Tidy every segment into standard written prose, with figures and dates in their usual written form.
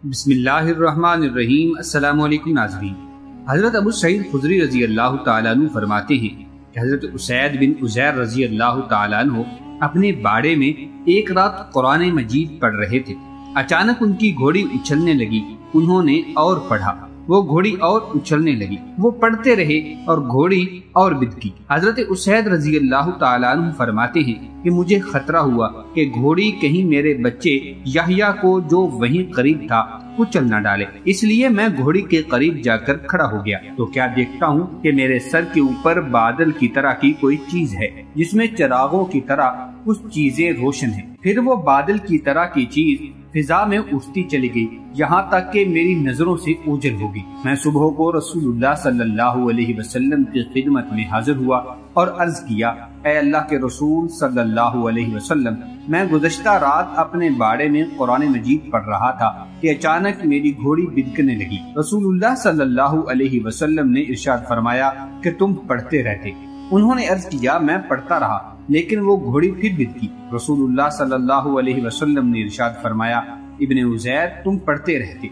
بسم اللہ الرحمن الرحیم۔ السلام علیکم ناظرین۔ حضرت ابو سعید خدری رضی اللہ تعالیٰ عنہ فرماتے ہیں کہ حضرت اسید بن عزیر رضی اللہ تعالیٰ عنہ اپنے باڑے میں ایک رات قرآن مجید پڑھ رہے تھے۔ اچانک ان کی گھوڑی اچھلنے لگی، انہوں نے اور پڑھا، وہ گھوڑی اور اچھلنے لگی، وہ پڑھتے رہے اور گھوڑی اور بدکی۔ حضرت اسید رضی اللہ تعالیٰ عنہ فرماتے ہیں کہ مجھے خطرہ ہوا کہ گھوڑی کہیں میرے بچے یحییٰ کو جو وہیں قریب تھا کچل نہ ڈالے، اس لیے میں گھوڑی کے قریب جا کر کھڑا ہو گیا تو کیا دیکھتا ہوں کہ میرے سر کے اوپر بادل کی طرح کی کوئی چیز ہے جس میں چراغوں کی طرح کچھ چیزیں روشن ہیں۔ پھر وہ بادل کی طرح کی چیز فضا میں اٹھتی چلی گئی یہاں تک کہ میری نظروں سے اوجھل ہوگی۔ میں صبح کو رسول اللہ صلی اللہ علیہ وسلم کی خدمت میں حاضر ہوا اور عرض کیا، اے اللہ کے رسول صلی اللہ علیہ وسلم، میں گزشتہ رات اپنے باڑے میں قرآن مجید پڑھ رہا تھا کہ اچانک میری گھوڑی بدکنے لگی۔ رسول اللہ صلی اللہ علیہ وسلم نے ارشاد فرمایا کہ تم پڑھتے رہتے۔ انہوں نے عرض کیا، میں پڑھتا رہا لیکن وہ گھوڑی پھر بدکی۔ رسول اللہ صلی اللہ علیہ وسلم نے ارشاد فرمایا، ابن عزیر تم پڑھتے رہتے۔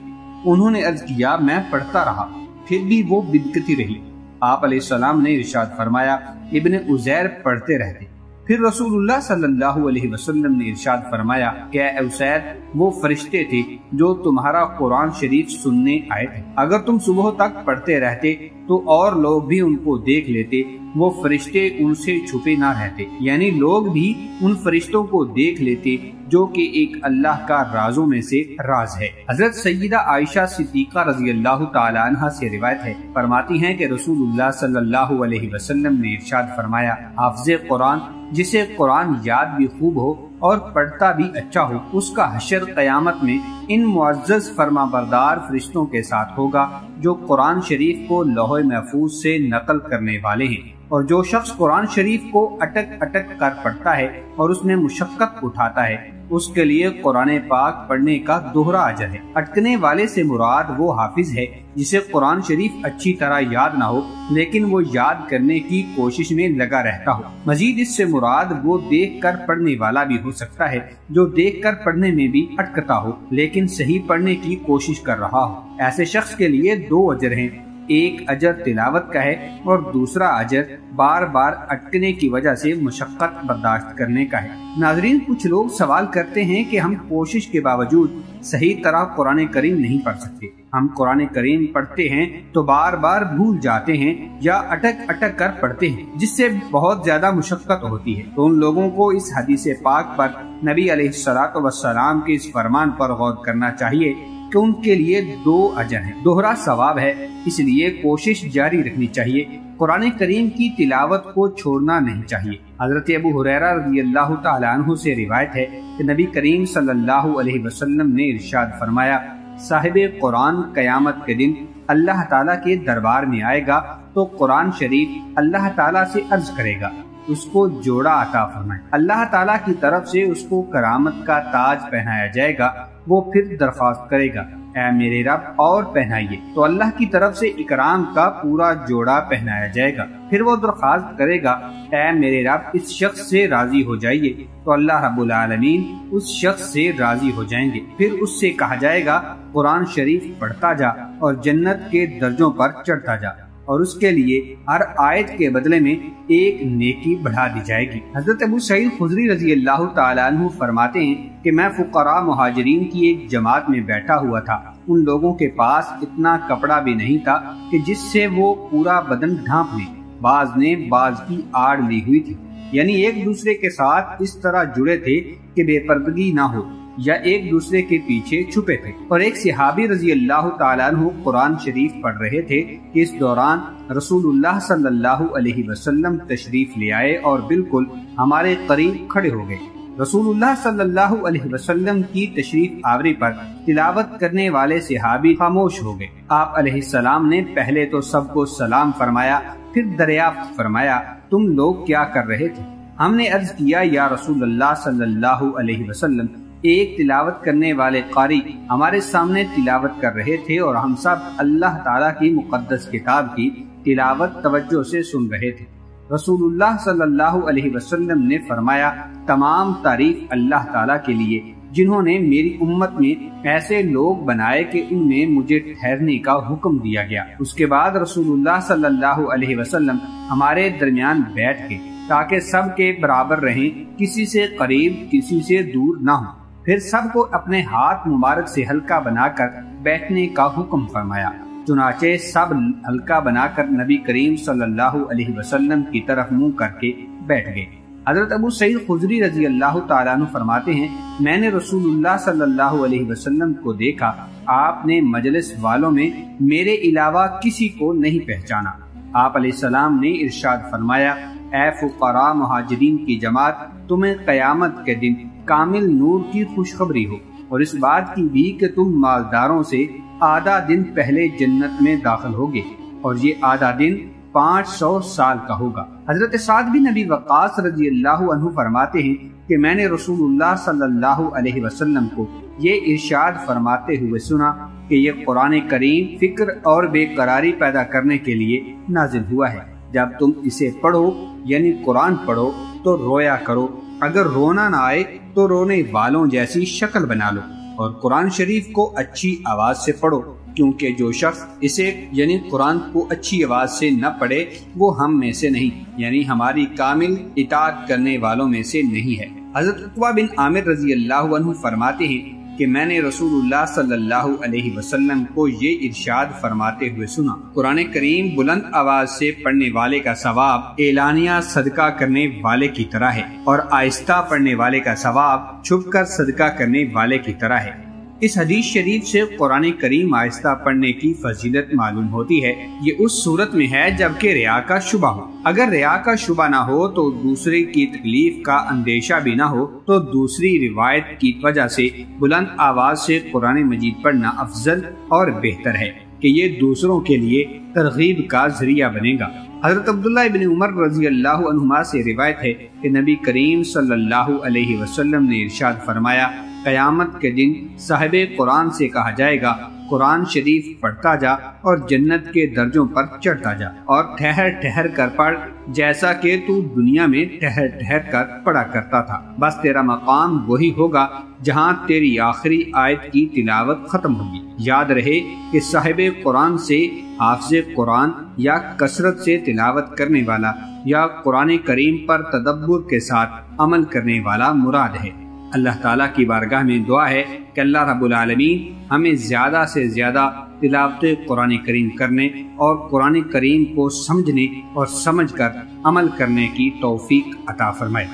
انہوں نے عرض کیا، میں پڑھتا رہا پھر بھی وہ بدکتی رہی۔ آپ علیہ السلام نے ارشاد فرمایا، ابن عزیر پڑھتے رہتے۔ پھر رسول اللہ صلی اللہ علیہ وسلم نے ارشاد فرمایا کہ اے عزیر، وہ فرشتے تھے جو تمہارا قرآن شریف سننے آئے تھے۔ اگر تم صبح تک پڑھتے رہتے تو اور لوگ بھی ان کو دیکھ لیتے، وہ فرشتے ان سے چھپے نہ رہتے، یعنی لوگ بھی ان فرشتوں کو دیکھ لیتے جو کہ ایک اللہ کا رازوں میں سے راز ہے۔ حضرت سیدہ عائشہ صدیقہ رضی اللہ تعالی عنہا سے روایت ہے، فرماتی ہیں کہ رسول اللہ صلی اللہ علیہ وسلم نے ارشاد فرمایا، حافظ قرآن جسے قرآن یاد بھی خوب ہو اور پڑھتا بھی اچھا ہو، اس کا حشر قیامت میں ان معزز فرما بردار فرشتوں کے ساتھ ہوگا جو قرآن شریف کو لوح محفوظ سے نقل کرنے والے ہیں۔ اور جو شخص قرآن شریف کو اٹک اٹک کر پڑھتا ہے اور اس میں مشقت اٹھاتا ہے، اس کے لیے قرآن پاک پڑھنے کا دوہرا اجر ہے۔ اٹکنے والے سے مراد وہ حافظ ہے جسے قرآن شریف اچھی طرح یاد نہ ہو لیکن وہ یاد کرنے کی کوشش میں لگا رہتا ہو۔ مزید اس سے مراد وہ دیکھ کر پڑھنے والا بھی ہو سکتا ہے جو دیکھ کر پڑھنے میں بھی اٹکتا ہو لیکن صحیح پڑھنے کی کوشش کر رہا ہو۔ ایسے شخص کے لیے دو اجر ہیں، ایک اجر تلاوت کا ہے اور دوسرا اجر بار بار اٹکنے کی وجہ سے مشقت برداشت کرنے کا ہے۔ ناظرین، کچھ لوگ سوال کرتے ہیں کہ ہم کوشش کے باوجود صحیح طرح قرآن کریم نہیں پڑھ سکتے۔ ہم قرآن کریم پڑھتے ہیں تو بار بار بھول جاتے ہیں یا اٹک اٹک کر پڑھتے ہیں جس سے بہت زیادہ مشقت ہوتی ہے۔ تو ان لوگوں کو اس حدیث پاک پر نبی علیہ الصلوۃ والسلام کے اس فرمان پر غور کرنا چاہیے کہ ان کے لیے دو اجر ہیں، دوہرا ثواب ہے، اس لیے کوشش جاری رکھنی چاہیے۔ قرآن کریم کی تلاوت کو چھوڑنا نہیں چاہیے۔ حضرت ابو ہریرہ رضی اللہ تعالی عنہ سے روایت ہے کہ نبی کریم صلی اللہ علیہ وسلم نے ارشاد فرمایا، صاحب قرآن قیامت کے دن اللہ تعالیٰ کے دربار میں آئے گا تو قرآن شریف اللہ تعالیٰ سے عرض کرے گا، اس کو جوڑا عطا فرمائے۔ اللہ تعالیٰ کی طرف سے اس کو کرامت کا تاج پہنایا جائے گا۔ وہ پھر درخواست کرے گا، اے میرے رب اور پہنائیے، تو اللہ کی طرف سے اکرام کا پورا جوڑا پہنایا جائے گا۔ پھر وہ درخواست کرے گا، اے میرے رب اس شخص سے راضی ہو جائیے، تو اللہ رب العالمین اس شخص سے راضی ہو جائیں گے۔ پھر اس سے کہا جائے گا، قرآن شریف پڑھتا جا اور جنت کے درجوں پر چڑھتا جا، اور اس کے لیے ہر آیت کے بدلے میں ایک نیکی بڑھا دی جائے گی۔ حضرت ابو سعید خدری رضی اللہ تعالیٰ عنہ فرماتے ہیں کہ میں فقراء مہاجرین کی ایک جماعت میں بیٹھا ہوا تھا۔ ان لوگوں کے پاس اتنا کپڑا بھی نہیں تھا کہ جس سے وہ پورا بدن ڈھانپ لیں، بعض نے بعض کی آڑ لی ہوئی تھی، یعنی ایک دوسرے کے ساتھ اس طرح جڑے تھے کہ بے پردگی نہ ہو یا ایک دوسرے کے پیچھے چھپے تھے۔ اور ایک صحابی رضی اللہ تعالیٰ عنہ قرآن شریف پڑھ رہے تھے کہ اس دوران رسول اللہ صلی اللہ علیہ وسلم تشریف لے آئے اور بالکل ہمارے قریب کھڑے ہو گئے۔ رسول اللہ صلی اللہ علیہ وسلم کی تشریف آوری پر تلاوت کرنے والے صحابی خاموش ہو گئے۔ آپ علیہ السلام نے پہلے تو سب کو سلام فرمایا، پھر دریافت فرمایا، تم لوگ کیا کر رہے تھے؟ ہم نے عرض کیا، یا رسول اللہ صلی اللہ علیہ وسلم، ایک تلاوت کرنے والے قاری ہمارے سامنے تلاوت کر رہے تھے اور ہم سب اللہ تعالیٰ کی مقدس کتاب کی تلاوت توجہ سے سن رہے تھے۔ رسول اللہ صلی اللہ علیہ وسلم نے فرمایا، تمام تعریف اللہ تعالیٰ کے لیے جنہوں نے میری امت میں ایسے لوگ بنائے کہ ان میں مجھے ٹھہرنے کا حکم دیا گیا۔ اس کے بعد رسول اللہ صلی اللہ علیہ وسلم ہمارے درمیان بیٹھ گئے تاکہ سب کے برابر رہیں، کسی سے قریب کسی سے دور نہ ہوں۔ پھر سب کو اپنے ہاتھ مبارک سے حلقہ بنا کر بیٹھنے کا حکم فرمایا۔ چنانچہ سب حلقہ بنا کر نبی کریم صلی اللہ علیہ وسلم کی طرف منہ کر کے بیٹھ گئے۔ حضرت ابو سعید خدری رضی اللہ تعالیٰ عنہ فرماتے ہیں، میں نے رسول اللہ صلی اللہ علیہ وسلم کو دیکھا، آپ نے مجلس والوں میں میرے علاوہ کسی کو نہیں پہچانا۔ آپ علیہ السلام نے ارشاد فرمایا، اے فقراء مہاجرین کی جماعت، تمہیں قیامت کے دن کامل نور کی خوشخبری ہو، اور اس بات کی بھی کہ تم مالداروں سے آدھا دن پہلے جنت میں داخل ہوگے، اور یہ آدھا دن 500 سال کا ہوگا۔ حضرت سعد بن ابی وقاص رضی اللہ عنہ فرماتے ہیں کہ میں نے رسول اللہ صلی اللہ علیہ وسلم کو یہ ارشاد فرماتے ہوئے سنا کہ یہ قرآن کریم فکر اور بے قراری پیدا کرنے کے لیے نازل ہوا ہے۔ جب تم اسے پڑھو یعنی قرآن پڑھو تو رویا کرو، اگر رونا نہ آئے تو رونے والوں جیسی شکل بنا لو، اور قرآن شریف کو اچھی آواز سے پڑھو، کیونکہ جو شخص اسے یعنی قرآن کو اچھی آواز سے نہ پڑھے وہ ہم میں سے نہیں، یعنی ہماری کامل اطاعت کرنے والوں میں سے نہیں ہے۔ حضرت عقبہ بن عامر رضی اللہ عنہ فرماتے ہیں کہ میں نے رسول اللہ صلی اللہ علیہ وسلم کو یہ ارشاد فرماتے ہوئے سنا، قرآن کریم بلند آواز سے پڑھنے والے کا ثواب اعلانیہ صدقہ کرنے والے کی طرح ہے، اور آہستہ پڑھنے والے کا ثواب چھپ کر صدقہ کرنے والے کی طرح ہے۔ اس حدیث شریف سے قرآن کریم آہستہ پڑھنے کی فضیلت معلوم ہوتی ہے۔ یہ اس صورت میں ہے جبکہ ریا کا شبہ ہو۔ اگر ریا کا شبہ نہ ہو تو دوسرے کی تکلیف کا اندیشہ بھی نہ ہو تو دوسری روایت کی وجہ سے بلند آواز سے قرآن مجید پڑھنا افضل اور بہتر ہے کہ یہ دوسروں کے لیے ترغیب کا ذریعہ بنے گا۔ حضرت عبداللہ ابن عمر رضی اللہ عنہما سے روایت ہے کہ نبی کریم صلی اللہ علیہ وسلم نے ارشاد فرمایا، قیامت کے دن صاحب قرآن سے کہا جائے گا، قرآن شریف پڑھتا جا اور جنت کے درجوں پر چڑھتا جا، اور ٹھہر ٹھہر کر پڑھ جیسا کہ تو دنیا میں ٹھہر ٹھہر کر پڑھا کرتا تھا، بس تیرا مقام وہی ہوگا جہاں تیری آخری آیت کی تلاوت ختم ہوگی۔ یاد رہے کہ صاحب قرآن سے حافظ قرآن یا کثرت سے تلاوت کرنے والا یا قرآن کریم پر تدبر کے ساتھ عمل کرنے والا مراد ہے۔ اللہ تعالیٰ کی بارگاہ میں دعا ہے کہ اللہ رب العالمین ہمیں زیادہ سے زیادہ تلاوت قرآن کریم کرنے اور قرآن کریم کو سمجھنے اور سمجھ کر عمل کرنے کی توفیق عطا فرمائے۔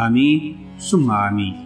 آمین ثم آمین۔